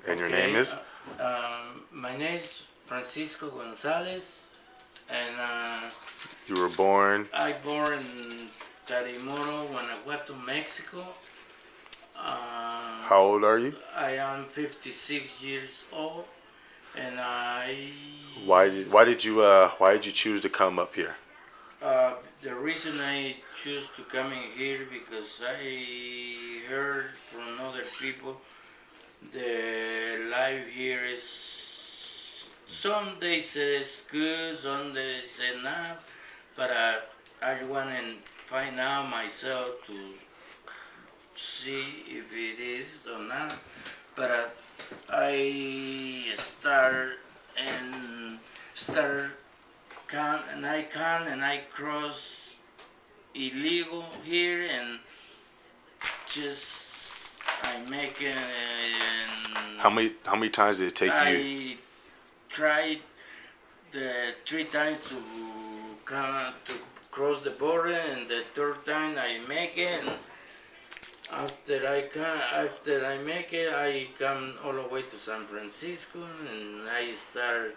And your name is? My name is Francisco Gonzalez, and You were born? I born in Tarimoro, Guanajuato, Mexico. How old are you? I am 56 years old, and Why did you choose to come up here? the reason I choose to come in here because I heard from other people the life here is some days say it's good, some days say not, but I want to find out myself to see if it is or not. But I start and I cross illegal here and just I make it. How many times did it take you? I tried the 3 times to cross the border, and the third time I make it. And after I make it, I come all the way to San Francisco, and I start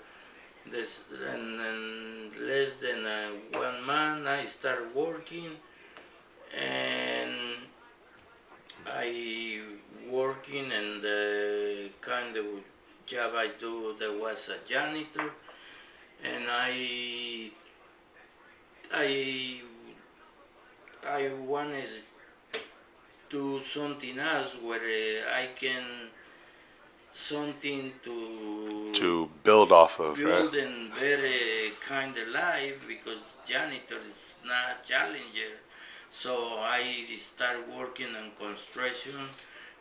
this. And in less than 1 month, I start working, and I working in the kind of job I do. There was a janitor, and I wanted to do something else where I can something To build off of, build right? and better kind of life, because janitor is not challenger. So I start working on construction,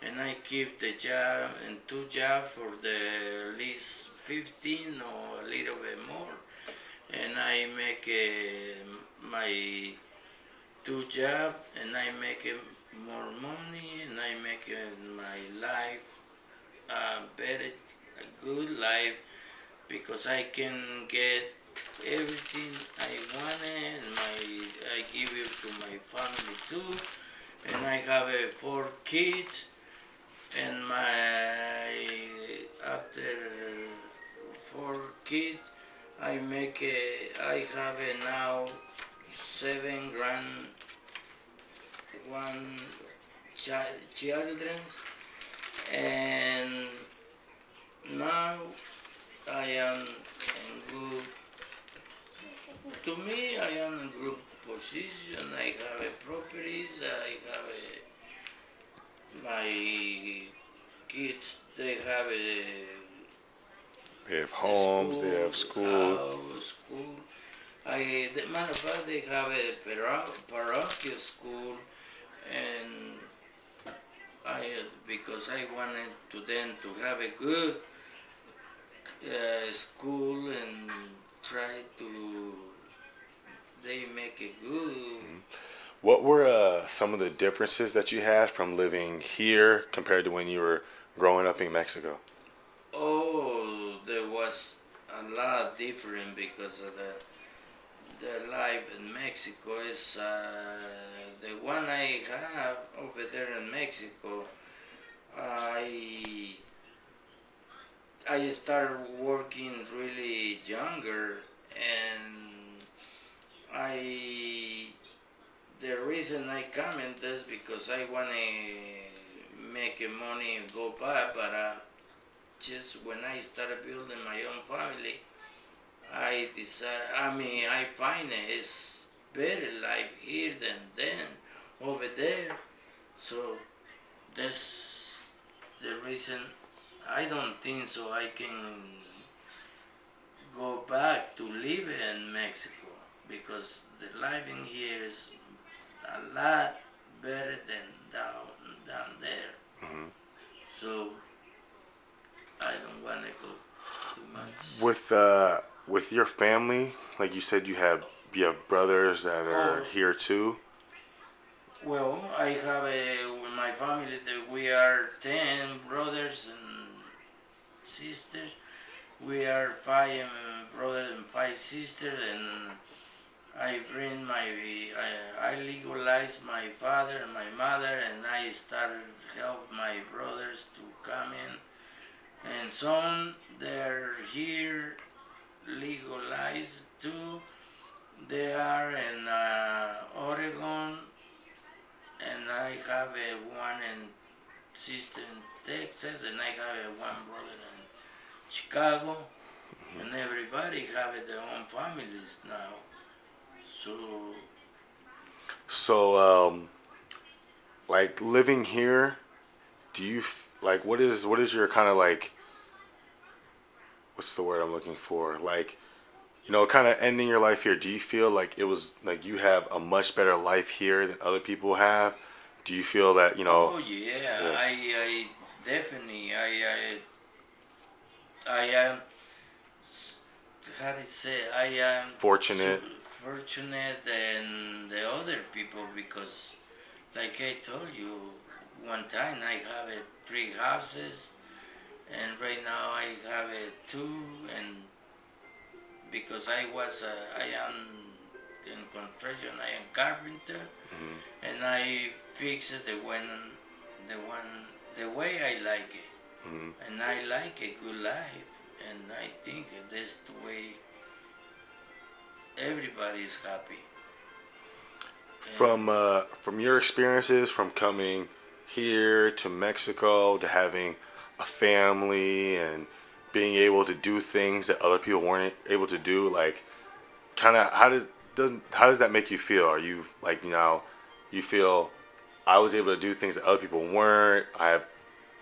and I keep the job and 2 jobs for the at least 15 or a little bit more, and I make my 2 jobs, and I make more money, and I make my life better, a good life, because I can get everything I wanted, and I give it to my family too, and I have 4 kids, and after 4 kids, I have now 7 one children, and now I am in good. To me, I am in good position. I have properties. I have my kids. They have They have homes. They have school. house, school. The matter of fact, they have a parochial school, and because I wanted to them to have a good school, and try to they make it good. What were some of the differences that you had from living here compared to when you were growing up in Mexico? Oh, there was a lot different because of the life in Mexico is the one I have over there in Mexico. I started working really younger, and the reason I come in this because I want to make money and go back, but just when I started building my own family, I find it's better life here than then over there. So that's the reason I don't think so I can go back to live in Mexico, because the life in here is a lot better than down there. Mm-hmm. So I don't want to go too much. With your family, like you said, you have brothers that are here too. Well, I have with my family that we are 10 brothers and sisters. We are 5 brothers and 5 sisters, and I legalized my father and my mother, and I started help my brothers to come in, and some they're here legalized too. They are in Oregon, and I have one in sister in Texas, and I have one brother in Chicago, and everybody have their own families now. So So, like living here, do you like what is your kind of like what's the word I'm looking for? Like, kind of ending your life here. Do you feel like it was like you have a much better life here than other people have? Do you feel that oh yeah, yeah, I definitely I am how do you say I am so fortunate? fortunate than the other people because like I told you one time I have 3 houses and right now I have 2 and because I am in construction I am carpenter Hmm. and I fix it the one the way I like it Hmm. and I like a good life and I think that's the way everybody is happy and From your experiences, from coming here to Mexico to having a family and being able to do things that other people weren't able to do, like kind of how does that make you feel? Are you like you feel I was able to do things that other people weren't? I have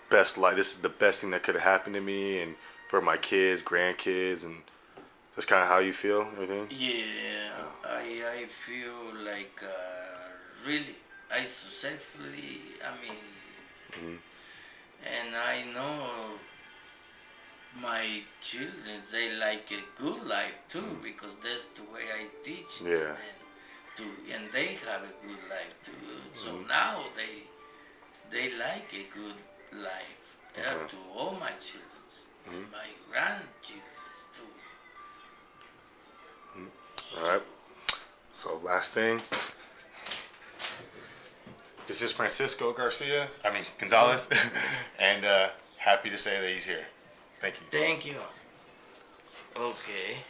best life. This is the best thing that could have happened to me and for my kids, grandkids, and that's kind of how you feel. Everything. yeah I feel like really I successfully I mean Hmm. and I know my children they like a good life too because that's the way I teach to Yeah. them to and they have a good life too so Hmm. now they like a good life Okay. to all my children and Hmm. my grandchildren too All so right. So last thing. This is Francisco Garcia. I mean oh Gonzalez, and happy to say that he's here. Thank you. thank you okay